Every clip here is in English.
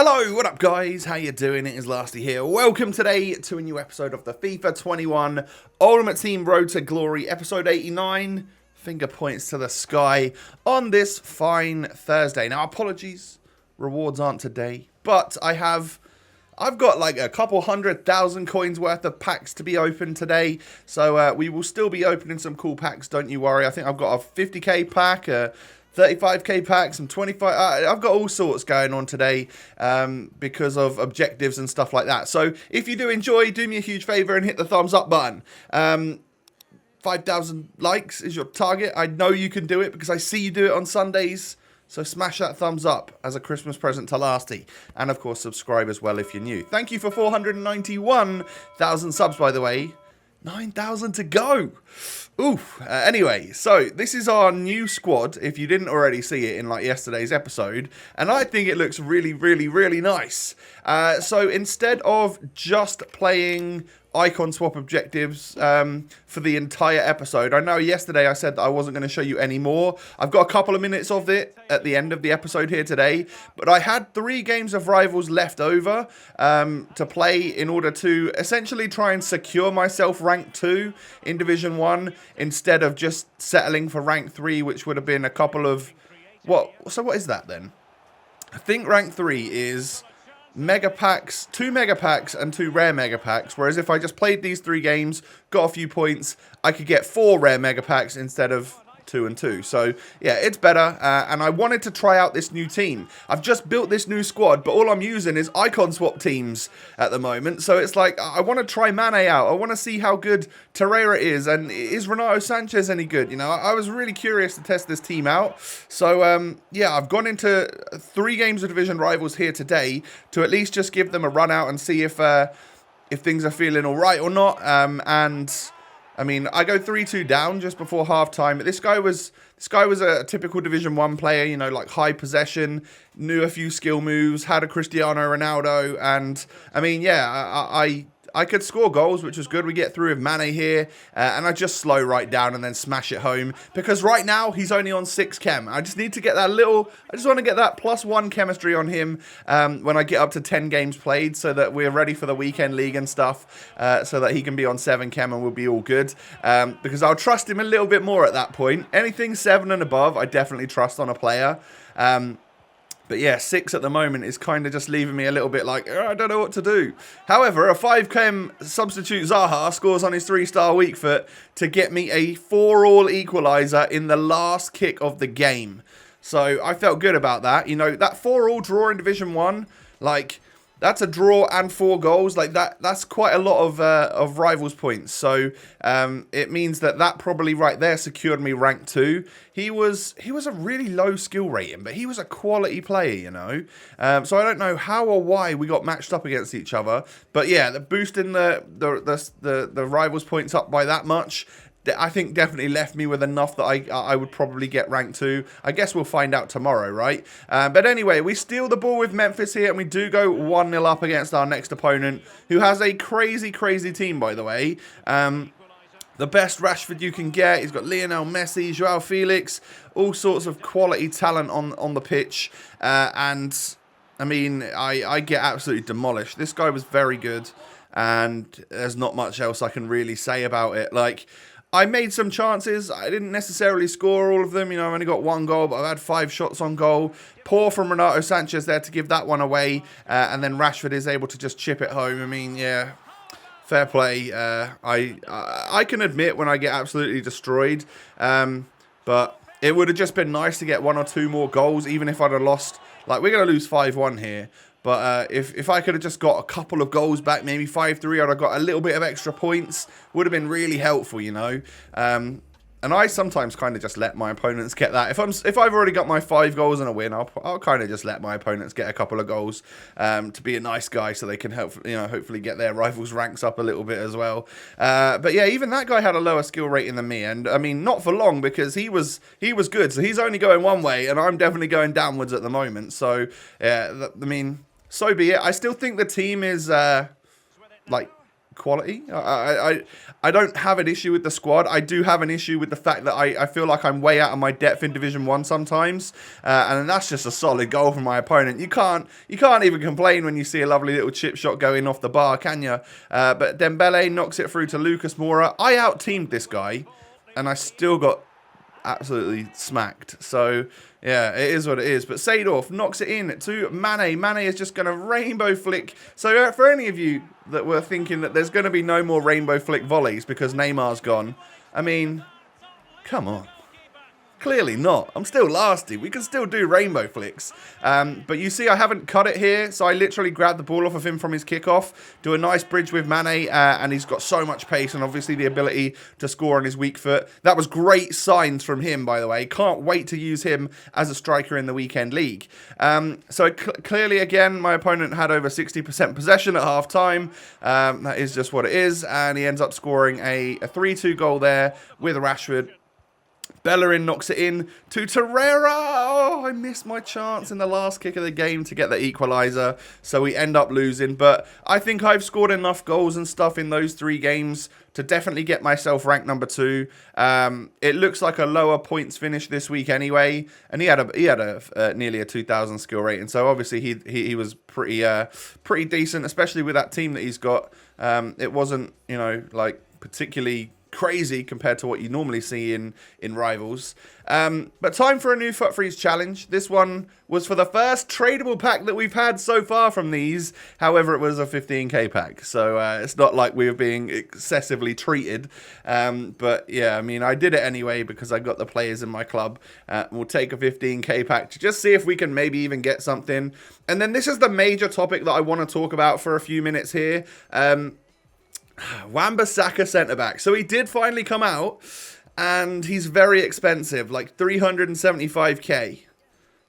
Hello, what up guys? How you doing? It is Lasty here. Welcome today to a new episode of the FIFA 21 Ultimate Team Road to Glory, episode 89. Finger points to the sky on this fine Thursday. Now, apologies, rewards aren't today, but I've got like a couple 100,000 coins worth of packs to be opened today. So we will still be opening some cool packs, don't you worry. I think I've got a 50k pack, 35k packs, some 25. I've got all sorts going on today because of objectives and stuff like that. So if you do enjoy, do me a huge favor and hit the thumbs up button. 5,000 likes is your target. I know you can do it because I see you do it on Sundays. So smash that thumbs up as a Christmas present to Lasty. And of course, subscribe as well if you're new. Thank you for 491,000 subs, by the way. 9,000 to go. Oof. Anyway, so this is our new squad, if you didn't already see it in like yesterday's episode, and I think it looks really, really, really nice. So instead of just playing icon swap objectives for the entire episode, I know yesterday I said that I wasn't going to show you any more. I've got a couple of minutes of it at the end of the episode here today, but I had 3 games of Rivals left over to play in order to essentially try and secure myself rank 2 in Division 1 instead of just settling for rank 3, which would have been a couple of... So what is that then? I think rank 3 is mega packs, 2 mega packs and 2 rare mega packs, whereas if I just played these 3 games, got a few points, I could get 4 rare mega packs instead of 2 and 2. So yeah, it's better, and I wanted to try out this new team. I've just built this new squad, but all I'm using is icon swap teams at the moment, so it's like I want to try Mane out. I want to see how good Torreira is, and is Renato Sanchez any good? You know, I was really curious to test this team out. So yeah, I've gone into 3 games of Division Rivals here today to at least just give them a run out and see if things are feeling all right or not. And I mean, I go 3-2 down just before halftime. This guy was a typical Division 1 player, you know, like high possession, knew a few skill moves, had a Cristiano Ronaldo, and I mean, yeah, I could score goals, which was good. We get through with Mane here, and I just slow right down and then smash it home. Because right now, he's only on 6 chem. I just need to get that I just want to get that +1 chemistry on him when I get up to 10 games played, so that we're ready for the weekend league and stuff, so that he can be on 7 chem and we'll be all good. Because I'll trust him a little bit more at that point. Anything 7 and above, I definitely trust on a player. But yeah, 6 at the moment is kind of just leaving me a little bit like, I don't know what to do. However, a 5 chem substitute Zaha scores on his 3-star weak foot to get me a 4-all equaliser in the last kick of the game. So I felt good about that. You know, that 4-all draw in Division 1, like, that's a draw and 4 goals. Like that's quite a lot of Rivals points. So it means that probably right there secured me rank 2. He was a really low skill rating, but he was a quality player, you know. So I don't know how or why we got matched up against each other. But yeah, the boosting the Rivals points up by that much, I think definitely left me with enough that I would probably get rank 2. I guess we'll find out tomorrow, right? But anyway, we steal the ball with Memphis here, and we do go 1-0 up against our next opponent, who has a crazy, crazy team, by the way. The best Rashford you can get. He's got Lionel Messi, Joao Felix, all sorts of quality talent on the pitch. And, I mean, I get absolutely demolished. This guy was very good, and there's not much else I can really say about it. Like, I made some chances. I didn't necessarily score all of them. You know, I've only got 1 goal, but I've had 5 shots on goal. Poor from Renato Sanchez there to give that one away. And then Rashford is able to just chip it home. I mean, yeah, fair play. I can admit when I get absolutely destroyed. But it would have just been nice to get 1 or 2 more goals, even if I'd have lost. Like, we're going to lose 5-1 here. But if I could have just got a couple of goals back, maybe 5-3, I'd have got a little bit of extra points. Would have been really helpful, you know. And I sometimes kind of just let my opponents get that. If I've already got my 5 goals and a win, I'll kind of just let my opponents get a couple of goals to be a nice guy, so they can hopefully get their Rivals ranks up a little bit as well. But yeah, even that guy had a lower skill rating than me, and I mean not for long, because he was good. So he's only going one way, and I'm definitely going downwards at the moment. So yeah, I mean, so be it. I still think the team is like quality. I don't have an issue with the squad. I do have an issue with the fact that I feel like I'm way out of my depth in Division 1 sometimes. And that's just a solid goal from my opponent. You can't even complain when you see a lovely little chip shot going off the bar, can you? But Dembele knocks it through to Lucas Moura. I out-teamed this guy, and I still got absolutely smacked. So, yeah, it is what it is. But Seedorf knocks it in to Mane. Mane is just going to rainbow flick. So, for any of you that were thinking that there's going to be no more rainbow flick volleys because Neymar's gone, I mean, come on. Clearly not. I'm still lasty. We can still do rainbow flicks. But you see, I haven't cut it here. So I literally grabbed the ball off of him from his kickoff. Do a nice bridge with Mane. And he's got so much pace and obviously the ability to score on his weak foot. That was great signs from him, by the way. Can't wait to use him as a striker in the weekend league. So clearly, again, my opponent had over 60% possession at half time. That is just what it is. And he ends up scoring a 3-2 goal there with Rashford. Bellerin knocks it in to Torreira. Oh, I missed my chance in the last kick of the game to get the equaliser. So we end up losing. But I think I've scored enough goals and stuff in those 3 games to definitely get myself ranked number 2. It looks like a lower points finish this week anyway. And he had a nearly a 2,000 skill rating. So obviously he was pretty decent, especially with that team that he's got. It wasn't, like particularly crazy compared to what you normally see in rivals. But time for a new Foot Freeze challenge. This one was for the first tradable pack that we've had so far from these. However, it was a 15k pack. So it's not like we were being excessively treated. But yeah, I mean, I did it anyway because I got the players in my club. We'll take a 15k pack to just see if we can maybe even get something. And then this is the major topic that I want to talk about for a few minutes here. Wambasaka centre-back. So he did finally come out, and he's very expensive, like 375k.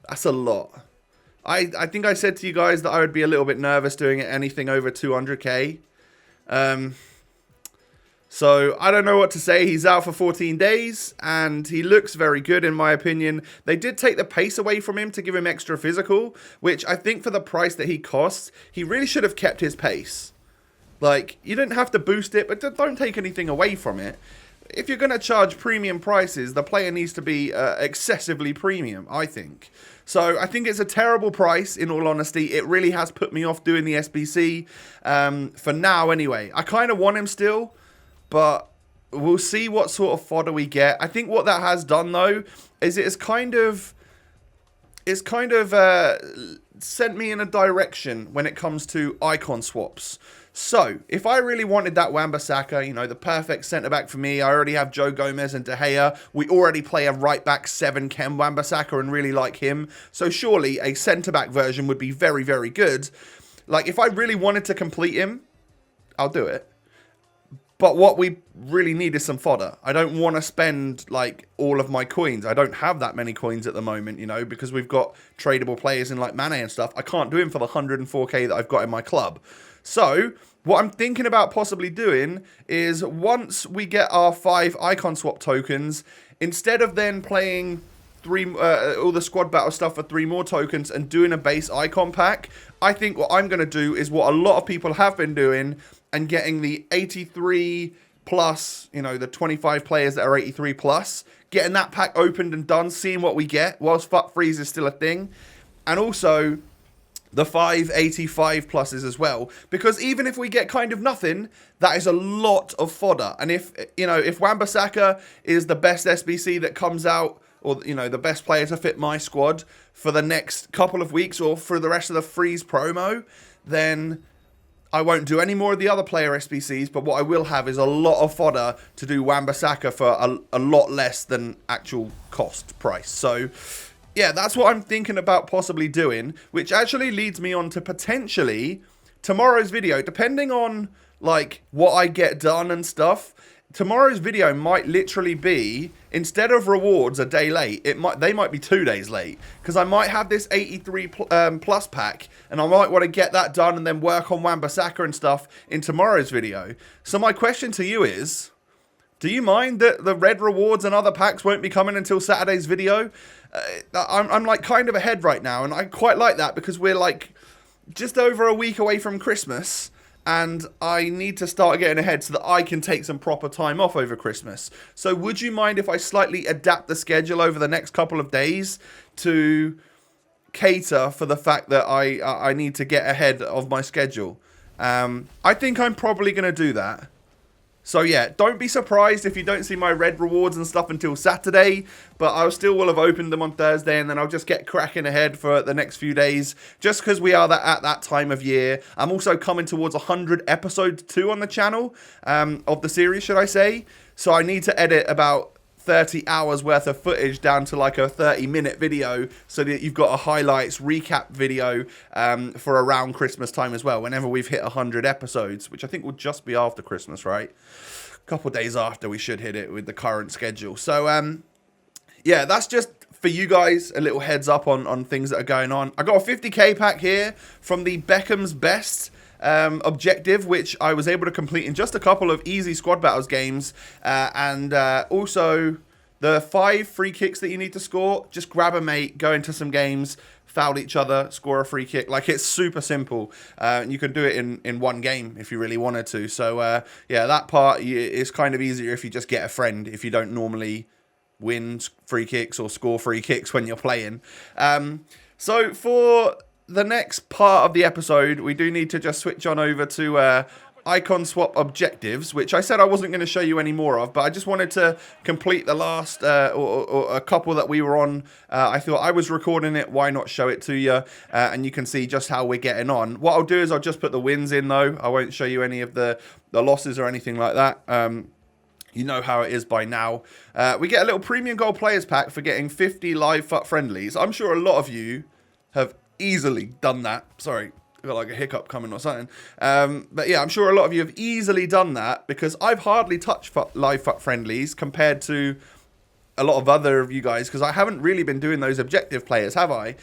That's a lot. I think I said to you guys that I would be a little bit nervous doing it anything over 200k. So I don't know what to say. He's out for 14 days, and he looks very good in my opinion. They did take the pace away from him to give him extra physical, which I think for the price that he costs, he really should have kept his pace. Like, you didn't have to boost it, but don't take anything away from it. If you're going to charge premium prices, the player needs to be excessively premium, I think. So I think it's a terrible price, in all honesty. It really has put me off doing the SBC, for now anyway. I kind of want him still, but we'll see what sort of fodder we get. I think what that has done, though, is it's kind of sent me in a direction when it comes to icon swaps. So, if I really wanted that Wambasaka, the perfect centre-back for me, I already have Joe Gomez and De Gea. We already play a right-back 7 Ken Wambasaka and really like him. So, surely a centre-back version would be very, very good. Like, if I really wanted to complete him, I'll do it. But what we really need is some fodder. I don't want to spend, like, all of my coins. I don't have that many coins at the moment, because we've got tradable players in, like, Mane and stuff. I can't do him for the 104k that I've got in my club. So, what I'm thinking about possibly doing is once we get our 5 icon swap tokens, instead of then playing all the squad battle stuff for 3 more tokens and doing a base icon pack, I think what I'm going to do is what a lot of people have been doing and getting the 83 plus, the 25 players that are 83 plus, getting that pack opened and done, seeing what we get whilst Foot Freeze is still a thing, and also the 585 pluses as well, because even if we get kind of nothing, that is a lot of fodder. And if Wambasaka is the best SBC that comes out, or the best player to fit my squad for the next couple of weeks or for the rest of the Freeze promo, then I won't do any more of the other player SBCs, but what I will have is a lot of fodder to do Wambasaka for a lot less than actual cost price. So yeah, that's what I'm thinking about possibly doing, which actually leads me on to potentially tomorrow's video, depending on like what I get done and stuff. Tomorrow's video might literally be, instead of rewards a day late, they might be 2 days late, because I might have this 83 plus pack, and I might want to get that done and then work on Wambasaka and stuff in tomorrow's video. So my question to you is, do you mind that the red rewards and other packs won't be coming until Saturday's video? I'm like kind of ahead right now, and I quite like that because we're like just over a week away from Christmas. and I need to start getting ahead so that I can take some proper time off over Christmas. So would you mind if I slightly adapt the schedule over the next couple of days to cater for the fact that I need to get ahead of my schedule? I think I'm probably going to do that. So yeah, don't be surprised if you don't see my red rewards and stuff until Saturday, but I still will have opened them on Thursday, and then I'll just get cracking ahead for the next few days, just because we are at that time of year. I'm also coming towards 100 episodes too on the channel, of the series, should I say. So I need to edit about 30 hours worth of footage down to like a 30-minute video, so that you've got a highlights recap video for around Christmas time as well, whenever we've hit 100 episodes, which I think will just be after Christmas, right? A couple of days after we should hit it with the current schedule. So yeah, that's just for you guys, a little heads up on things that are going on. I got a 50k pack here from the Beckham's Best objective, which I was able to complete in just a couple of easy squad battles games, and also the 5 free kicks that you need to score. Just grab a mate, go into some games, foul each other, score a free kick. Like, it's super simple, and you can do it in one game if you really wanted to. So yeah, that part is kind of easier if you just get a friend, if you don't normally win free kicks or score free kicks when you're playing. So for the next part of the episode, we do need to just switch on over to icon swap objectives, which I said I wasn't going to show you any more of, but I just wanted to complete the last or a couple that we were on. I thought I was recording it, why not show it to you, and you can see just how we're getting on. What I'll do is I'll just put the wins in though. I won't show you any of the losses or anything like that. You know how it is by now. We get a little premium gold players pack for getting 50 live FUT friendlies. I'm sure a lot of you have easily done that. Sorry, I've got like a hiccup coming or something. But yeah, I'm sure a lot of you have easily done that, because I've hardly touched live FUT friendlies compared to a lot of other of you guys, because I haven't really been doing those objective players, have I?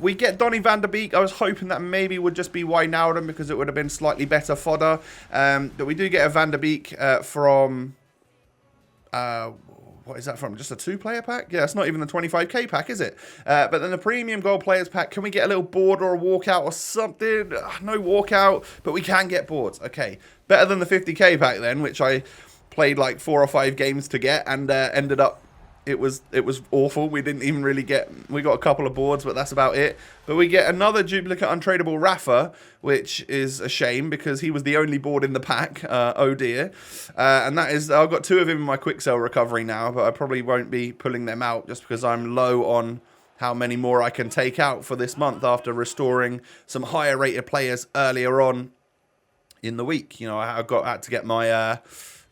We get Donny van der Beek. I was hoping that maybe would just be Wijnaldum, because it would have been slightly better fodder. But we do get a van der Beek from... what is that from? Just a 2-player pack? Yeah, it's not even the 25k pack, is it? But then the premium gold players pack, can we get a little board or a walkout or something? No walkout, but we can get boards. Okay, better than the 50k pack then, which I played like 4 or 5 games to get, and ended up, it was awful. We didn't even really get, we got a couple of boards, but that's about it. But we get another duplicate untradeable Rafa, which is a shame because he was the only board in the pack. Oh dear. And that is, I've got 2 of him in my quick sell recovery now, but I probably won't be pulling them out just because I'm low on how many more I can take out for this month after restoring some higher rated players earlier on in the week. You know, I had to get my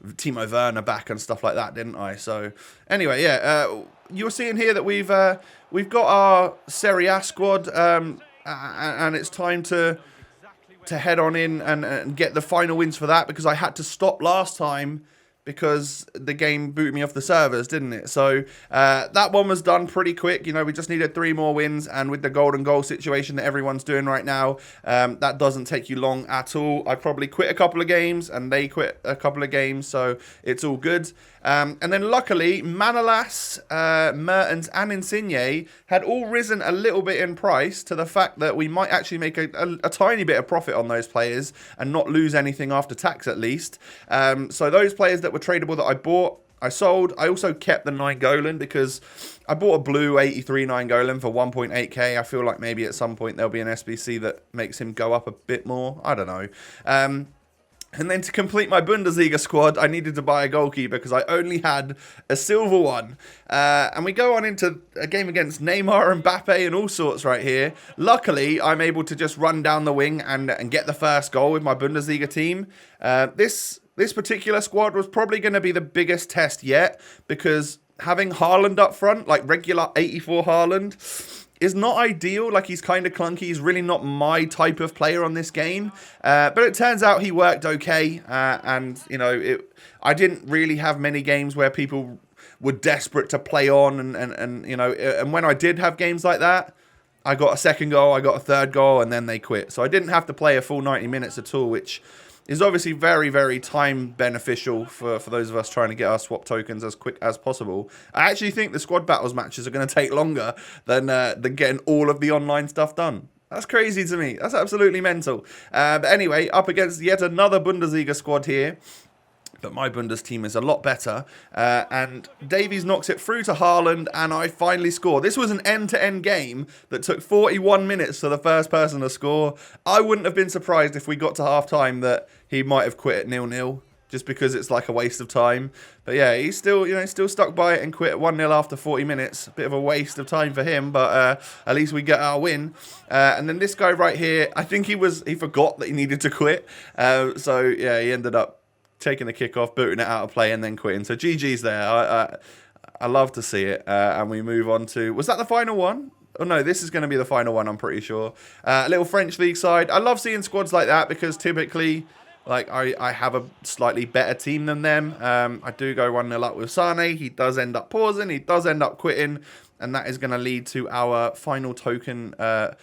Timo Werner back and stuff like that, didn't I? So anyway, yeah, you're seeing here that we've got our Serie A squad, and it's time to head on in and get the final wins for that, because I had to stop last time because the game booted me off the servers, didn't it? So that one was done pretty quick. You know, we just needed 3 more wins, and with the golden goal situation that everyone's doing right now, that doesn't take you long at all. I probably quit a couple of games, and they quit a couple of games, so it's all good. And then luckily, Manolas, Mertens, and Insigne had all risen a little bit in price, to the fact that we might actually make a tiny bit of profit on those players and not lose anything after tax, at least. So those players that were tradable that I bought, I sold. I also kept the 9-Golan because I bought a blue 83 9-Golan for 1.8k. I feel like maybe at some point there'll be an SBC that makes him go up a bit more. I don't know. And then to complete my Bundesliga squad, I needed to buy a goalkeeper because I only had a silver one. And we go on into a game against Neymar, Mbappe, and all sorts right here. Luckily, I'm able to just run down the wing and get the first goal with my Bundesliga team. This particular squad was probably going to be the biggest test yet, because having Haaland up front, like regular 84 Haaland, is not ideal. Like, he's kind of clunky. He's really not my type of player on this game. But it turns out he worked okay. And, you know, I didn't really have many games where people were desperate to play on. And you know, and when I did have games like that, I got a second goal, I got a third goal, and then they quit. So I didn't have to play a full 90 minutes at all, which is obviously very, very time beneficial for those of us trying to get our swap tokens as quick as possible. I actually think the squad battles matches are going to take longer than getting all of the online stuff done. That's crazy to me. That's absolutely mental. But anyway, up against yet another Bundesliga squad here. But my Bundes team is a lot better. And Davies knocks it through to Haaland, and I finally score. This was an end-to-end game that took 41 minutes for the first person to score. I wouldn't have been surprised if we got to half-time that he might have quit at 0-0, just because it's like a waste of time. But yeah, he's still, still stuck by it and quit 1-0 after 40 minutes. A bit of a waste of time for him, but at least we get our win. And then this guy right here, I think he forgot that he needed to quit. So yeah, he ended up taking the kick off, booting it out of play, and then quitting. So GG's there. I love to see it. And we move on to... Was that the final one? Oh, no, this is going to be the final one, I'm pretty sure. A little French league side. I love seeing squads like that because typically... Like, I have a slightly better team than them. I do go 1-0 up with Sane. He does end up pausing. He does end up quitting. And that is going to lead to our final token or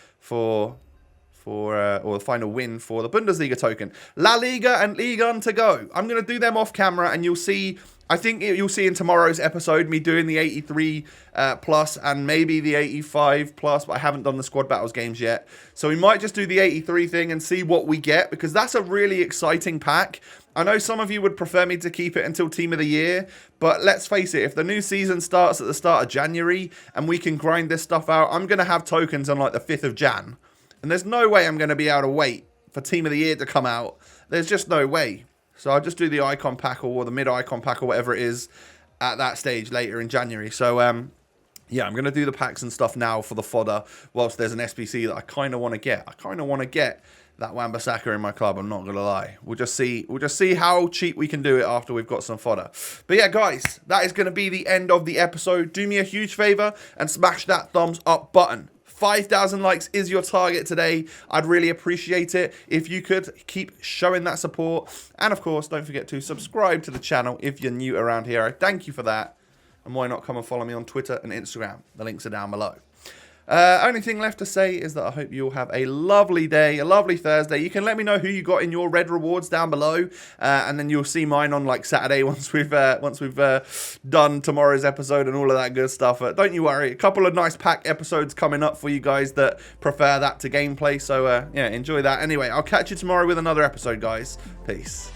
the final win for the Bundesliga token. La Liga and Ligue 1 to go. I'm going to do them off camera, and you'll see... I think you'll see in tomorrow's episode me doing the 83 plus and maybe the 85 plus, but I haven't done the squad battles games yet. So we might just do the 83 thing and see what we get, because that's a really exciting pack. I know some of you would prefer me to keep it until Team of the Year, but let's face it, if the new season starts at the start of January and we can grind this stuff out, I'm going to have tokens on like the 5th of Jan. And there's no way I'm going to be able to wait for Team of the Year to come out. There's just no way. So I'll just do the icon pack or the mid-icon pack or whatever it is at that stage later in January. So, yeah, I'm going to do the packs and stuff now for the fodder whilst there's an SBC that I kind of want to get. I kind of want to get that Wambasaka in my club, I'm not going to lie. We'll just see how cheap we can do it after we've got some fodder. But yeah, guys, that is going to be the end of the episode. Do me a huge favor and smash that thumbs up button. 5,000 likes is your target today. I'd really appreciate it if you could keep showing that support. And of course, don't forget to subscribe to the channel if you're new around here. I thank you for that. And why not come and follow me on Twitter and Instagram? The links are down below. Only thing left to say is that I hope you all have a lovely day, a lovely Thursday. You can let me know who you got in your red rewards down below, and then you'll see mine on like Saturday once we've done tomorrow's episode and all of that good stuff. Don't you worry, a couple of nice pack episodes coming up for you guys that prefer that to gameplay. So yeah, enjoy that. Anyway, I'll catch you tomorrow with another episode, guys. Peace.